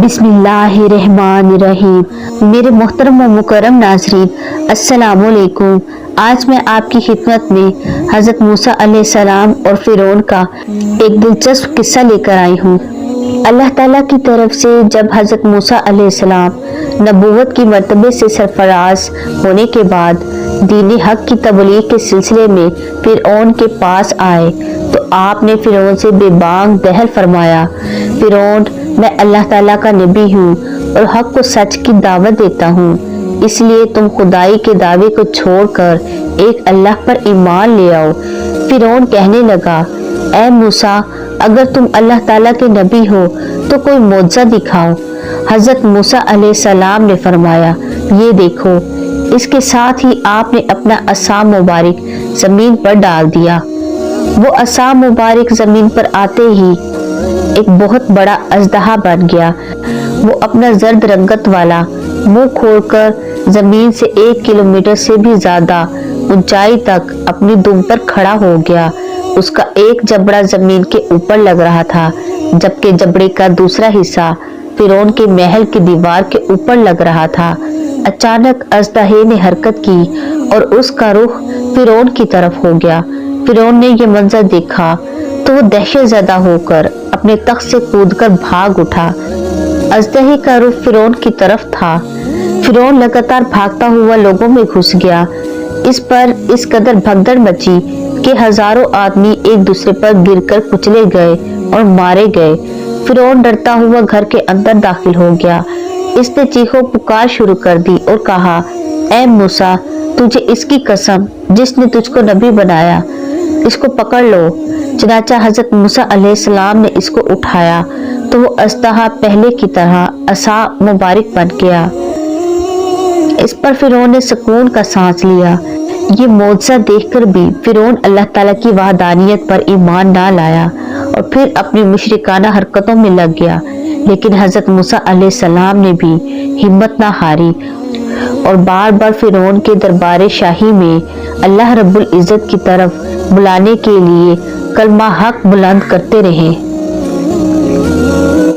बिस्मिल्लाहिर्रहमानिर्रहीम। मेरे मोहतरम व मुकर्रम नाज़रीन, अस्सलाम वालेकुम। आज मैं आपकी खिदमत में हज़रत मूसा अलैहिस्सलाम और फ़िरौन का एक दिलचस्प किस्सा लेकर आई हूँ। अल्लाह ताला की तरफ से जब हज़रत मूसा अलैहिस्सलाम नबूवत की मर्तबे से सरफराज होने के बाद दीन हक की तबलीग के सिलसिले में फ़िरौन के पास आए तो आपने फ़िरौन से बेबाक दहल फरमाया, फ़िरौन, मैं अल्लाह ताला का नबी हूँ और हक को सच की दावत देता हूँ, इसलिए तुम खुदाई के दावे को छोड़कर एक अल्लाह पर ईमान ले आओ। फ़िरौन कहने लगा, ऐ मूसा, अगर तुम अल्लाह ताला के नबी हो तो कोई मौजज़ा दिखाओ। हज़रत मूसा अलैहिस्सलाम ने फरमाया, ये देखो। इसके साथ ही आपने अपना असा मुबारक जमीन पर डाल दिया। वो असा मुबारक जमीन पर आते ही एक बहुत बड़ा अजदहा बन गया। वो अपना जर्द रंगत वाला मुंह खोलकर जमीन से 1 किलोमीटर से भी ज्यादा ऊंचाई तक अपनी दुम पर खड़ा हो गया। उसका एक जबड़ा जमीन के ऊपर लग रहा था, जबकि जबड़े का दूसरा हिस्सा फ़िरौन के महल की दीवार के ऊपर लग रहा था। अचानक अजदहे ने हरकत की और उसका रुख फ़िरौन की तरफ हो गया। फ़िरौन ने यह मंजर देखा तो वो दहशत ज़दा होकर अपने तख्त से कूदकर भाग उठा। अजदहे का रुख फ़िरौन की तरफ था। फ़िरौन लगातार भागता हुआ लोगों में घुस गया। इस पर इस कदर भगदड़ मची कि हजारों आदमी एक दूसरे पर गिरकर कुचले गए और मारे गए। फ़िरौन डरता हुआ घर के अंदर दाखिल हो गया। इसने चीखों पुकार शुरू कर दी और कहा, ऐ मूसा, तुझे इसकी कसम जिसने तुझको नबी बनाया, इसको पकड़ लो। चनाचा हज़रत मूसा अलैहिस्सलाम ने इसको उठाया तो वो अजदहा पहले की तरह असा मुबारक बन गया। इस पर फ़िरौन ने सुकून का सांस लिया। ये मौजज़ा देखकर भी फ़िरौन अल्लाह ताला की वहदानियत पर ईमान ना लाया और फिर अपनी मुशरिकाना हरकतों में लग गया। लेकिन हज़रत मूसा अलैहिस्सलाम ने भी हिम्मत ना हारी और बार बार फ़िरौन के दरबार शाही में अल्लाह रब्बुल इज़्ज़त की तरफ बुलाने के लिए कलमा हक बुलंद करते रहे।